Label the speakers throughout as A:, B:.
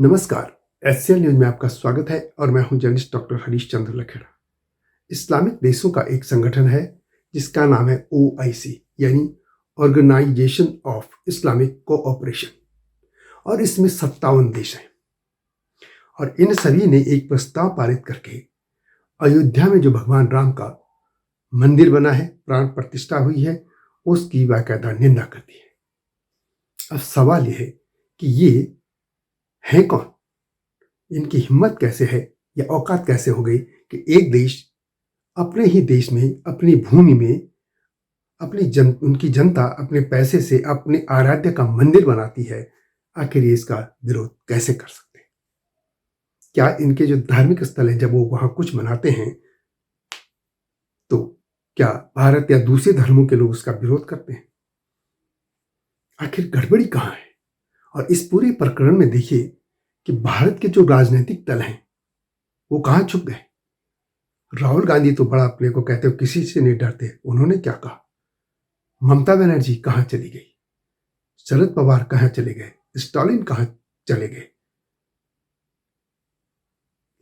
A: नमस्कार। HCL news में आपका स्वागत है और मैं हूं journalist doctor Harish Chandra Lakhera. Islamic देशों का एक संगठन है जिसका नाम है ओआईसी यानी ऑर्गेनाइजेशन ऑफ इस्लामिक कोऑपरेशन, और इसमें 57 देश हैं। और इन सभी ने एक प्रस्ताव पारित करके अयोध्या में जो भगवान राम का मंदिर बना है, प्राण प्रतिष्ठा हुई है, उसकी बाकायदा निंदा कर दी है। अब सवाल यह है कि ये है कौन, इनकी हिम्मत कैसे है या औकात कैसे हो गई कि एक देश अपने ही देश में, अपनी भूमि में, उनकी जनता अपने पैसे से अपने आराध्य का मंदिर बनाती है। आखिर ये इसका विरोध कैसे कर सकते हैं? क्या इनके जो धार्मिक स्थल है, जब वो वहां कुछ मनाते हैं तो क्या भारत या दूसरे धर्मों के लोग उसका विरोध करते हैं? आखिर गड़बड़ी कहां है? और इस पूरे प्रकरण में देखिए कि भारत के जो राजनीतिक दल हैं वो कहां छुप गए। राहुल गांधी तो बड़ा अपने को कहते हो किसी से नहीं डरते, उन्होंने क्या कहा? ममता बनर्जी कहां चली गई? शरद पवार कहां चले गए? स्टालिन कहां चले गए?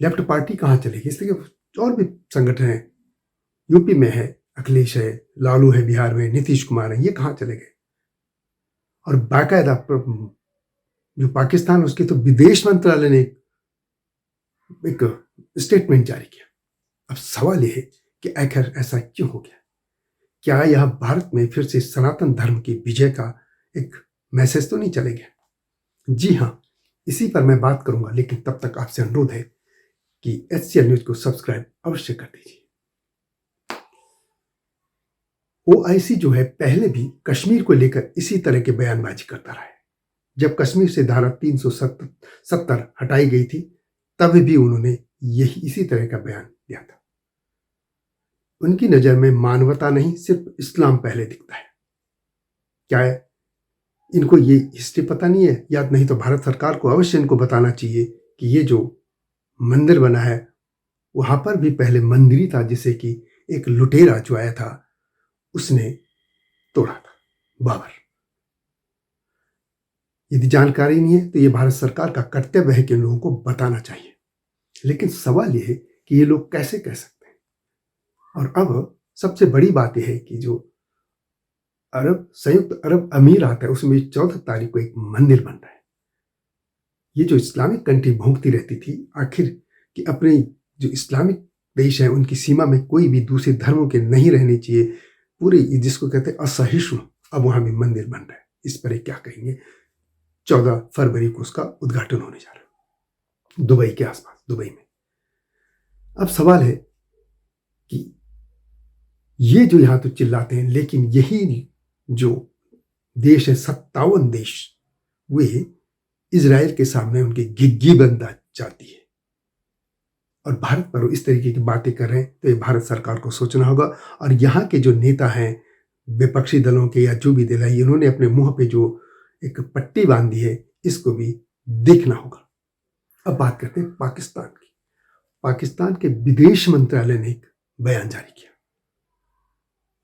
A: लेफ्ट पार्टी कहां चली गई? इसलिए और भी संगठन है, यूपी में है अखिलेश है, लालू है, बिहार में नीतीश कुमार है, ये कहां चले गए? और बाकायदा जो पाकिस्तान, उसके तो विदेश मंत्रालय ने एक स्टेटमेंट जारी किया। अब सवाल यह है कि आखिर ऐसा क्यों हो गया? क्या यह भारत में फिर से सनातन धर्म की विजय का एक मैसेज तो नहीं चले गया? जी हां, इसी पर मैं बात करूंगा, लेकिन तब तक आपसे अनुरोध है कि एचसीएल न्यूज को सब्सक्राइब अवश्य कर दीजिए। ओआईसी जो है पहले भी कश्मीर को लेकर इसी तरह के बयानबाजी करता रहा है। जब कश्मीर से धारा 370 हटाई गई थी तब भी उन्होंने इसी तरह का बयान दिया था। उनकी नजर में मानवता नहीं, सिर्फ इस्लाम पहले दिखता है। क्या है, इनको ये हिस्ट्री पता नहीं है? याद नहीं तो भारत सरकार को अवश्य इनको बताना चाहिए कि ये जो मंदिर बना है वहां पर भी पहले मंदिर ही था, जिसे कि एक लुटेरा जो आया था उसने तोड़ा था, बाबर। यदि जानकारी नहीं है तो ये भारत सरकार का कर्तव्य है कि इन लोगों को बताना चाहिए। लेकिन सवाल यह है कि ये लोग कैसे कह सकते हैं? और अब सबसे बड़ी बात यह है कि जो संयुक्त अरब अमीरात है उसमें 14 तारीख को एक मंदिर बन रहा है। ये जो इस्लामिक कंट्री भोंकती रहती थी आखिर कि अपने जो इस्लामिक देश है उनकी सीमा में कोई भी दूसरे धर्मों के नहीं रहने चाहिए, पूरे जिसको कहते हैं असहिष्णु, अब वहां भी मंदिर बन रहा है। इस पर क्या कहेंगे? 14 फरवरी को उसका उद्घाटन होने जा रहा है दुबई के आसपास, दुबई में। अब सवाल है कि ये जो यहां तो चिल्लाते हैं, लेकिन यही जो देश है 57 देश, वे इजराइल के सामने उनकी गिग्गी बनना चाहती है। और भारत पर इस तरीके की बातें कर रहे हैं तो ये भारत सरकार को सोचना होगा। और यहाँ के जो नेता हैं विपक्षी दलों के या जो भी दल है, इन्होंने अपने मुंह पे जो एक पट्टी बांधी है इसको भी देखना होगा। अब बात करते हैं पाकिस्तान की। पाकिस्तान के विदेश मंत्रालय ने एक बयान जारी किया।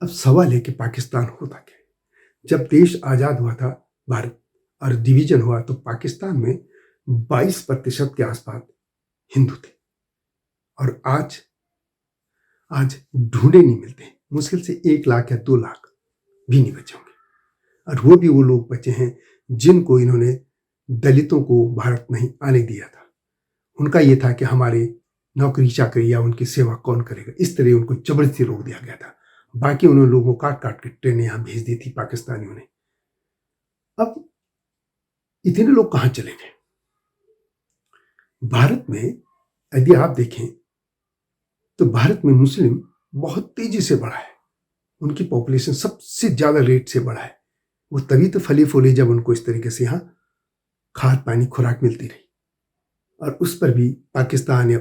A: अब सवाल है कि पाकिस्तान होता क्या है? जब देश आजाद हुआ था भारत और डिवीजन हुआ तो पाकिस्तान में 22% के आसपास हिंदू थे, और आज ढूंढे नहीं मिलते, मुश्किल से 1 लाख या 2 लाख भी नहीं बचे होंगे। और वो भी वो लोग बचे हैं जिनको इन्होंने दलितों को भारत नहीं आने दिया था। उनका ये था कि हमारे नौकरी चाकरी या उनकी सेवा कौन करेगा, इस तरह उनको जबरदस्ती रोक दिया गया था। बाकी उन्होंने लोगों को काट काट के ट्रेनें यहां भेज दी थी पाकिस्तानियों ने। अब इतने लोग कहां चले गए? भारत में यदि आप देखें तो भारत में मुस्लिम बहुत तेजी से बढ़ा है, उनकी पॉपुलेशन सबसे ज्यादा रेट से बढ़ा है। वो तभी तो फली फूली जब उनको इस तरीके से यहाँ खाद पानी खुराक मिलती रही। और उस पर भी पाकिस्तान या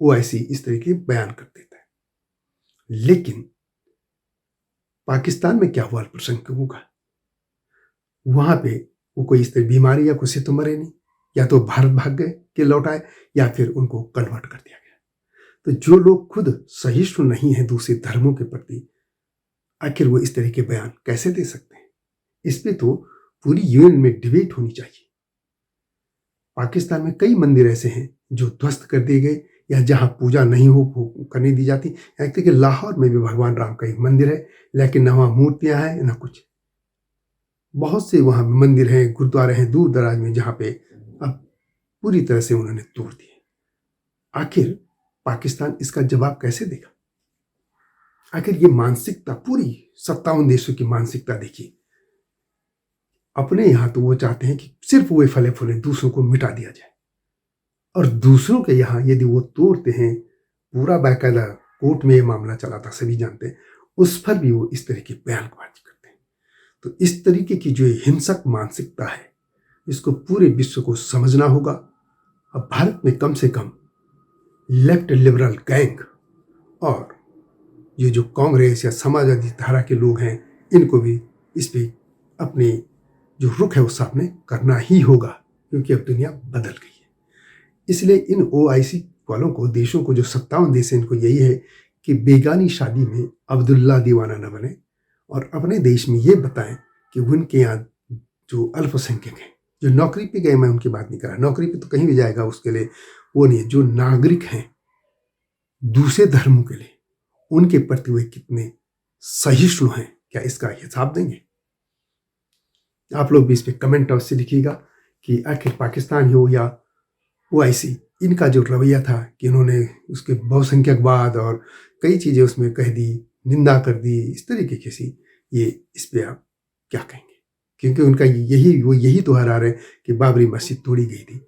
A: ओआईसी इस तरीके बयान कर देता है। लेकिन पाकिस्तान में क्या हुआ अल्पसंख्यकों का? वहां पे वो कोई इस तरह बीमारी या कुछ से तो मरे नहीं, या तो भारत भाग गए कि लौट आए, या फिर उनको कन्वर्ट कर दिया गया। तो जो लोग खुद सहिष्णु नहीं है दूसरे धर्मों के प्रति, आखिर वो इस तरह के बयान कैसे दे सकते हैं? इस पे तो पूरी यूएन में डिबेट होनी चाहिए। पाकिस्तान में कई मंदिर ऐसे हैं जो ध्वस्त कर दिए गए या जहां पूजा नहीं करने दी जाती। यहाँ तक कि लाहौर में भी भगवान राम का एक मंदिर है, लेकिन न वहाँ मूर्तियां हैं न कुछ। बहुत से वहाँ मंदिर हैं, गुरुद्वारे हैं दूर दराज में, जहाँ पे अब पूरी तरह से उन्होंने तोड़ दिए। आखिर पाकिस्तान इसका जवाब कैसे देगा? आखिर ये मानसिकता, पूरी 57 देशों की मानसिकता देखिए। अपने यहाँ तो वो चाहते हैं कि सिर्फ वे फले फूले, दूसरों को मिटा दिया जाए, और दूसरों के यहाँ यदि वो तोड़ते हैं, पूरा बाकायदा कोर्ट में ये मामला चला था, सभी जानते हैं, उस पर भी वो इस तरह की बयानबाजी करते हैं। तो इस तरीके की जो हिंसक मानसिकता है, इसको पूरे विश्व को समझना होगा। अब भारत में कम से कम लेफ्ट लिबरल गैंग और ये जो कांग्रेस या समाजवादी धारा के लोग हैं, इनको भी इस पे अपने जो रुख है वो सामने करना ही होगा, क्योंकि अब दुनिया बदल गई है। इसलिए इन ओआईसी वालों को, देशों को, जो 57 देश हैं, इनको यही है कि बेगानी शादी में अब्दुल्ला दीवाना न बने, और अपने देश में ये बताएं कि उनके यहाँ जो अल्पसंख्यक हैं, जो नौकरी पे गए, मैं उनकी बात नहीं कर रहा, नौकरी पे तो कहीं भी जाएगा उसके लिए वो नहीं है, जो नागरिक हैं दूसरे धर्मों के लिए, उनके प्रति वे कितने सहिष्णु हैं, क्या इसका हिसाब देंगे? आप लोग भी इस पे कमेंट अवश्य लिखिएगा कि आखिर पाकिस्तान हो या ओआईसी, इनका जो रवैया था कि इन्होंने उसके बहुसंख्यकवाद और कई चीज़ें उसमें कह दी, निंदा कर दी, इस तरीके की सी, ये इस पे आप क्या कहेंगे? क्योंकि उनका यही तो हरा रहे कि बाबरी मस्जिद तोड़ी गई थी,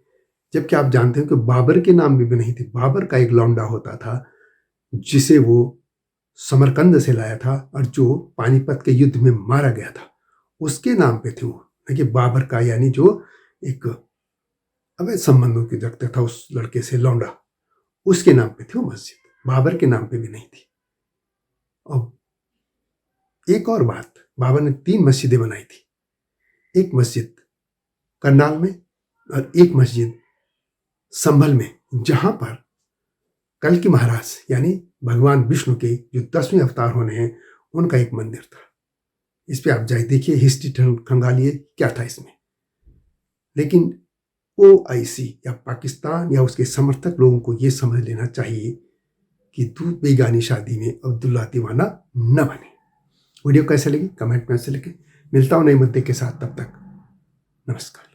A: जबकि आप जानते हैं कि बाबर के नाम भी नहीं थे। बाबर का एक लौंडा होता था जिसे वो समरकंद से लाया था और जो पानीपत के युद्ध में मारा गया था, उसके नाम पे थे वो, न कि बाबर का, यानी जो एक अवैध संबंधों की रखता था उस लड़के से, लौंडा, उसके नाम पे थी वो मस्जिद, बाबर के नाम पे भी नहीं थी। और एक और बात, बाबर ने 3 मस्जिदें बनाई थी, एक मस्जिद करनाल में और एक मस्जिद संभल में, जहां पर कल की महाराज यानी भगवान विष्णु के जो 10वें अवतार होने हैं, उनका एक मंदिर था। इस पे आप जाए देखिए, हिस्ट्री खंगालिए क्या था इसमें। लेकिन ओआईसी या पाकिस्तान या उसके समर्थक लोगों को यह समझ लेना चाहिए कि तू बेगानी शादी में अब्दुल्ला दीवाना न बने। वीडियो कैसे लगी कमेंट में से लिखें। मिलता हूं नए मुद्दे के साथ, तब तक नमस्कार।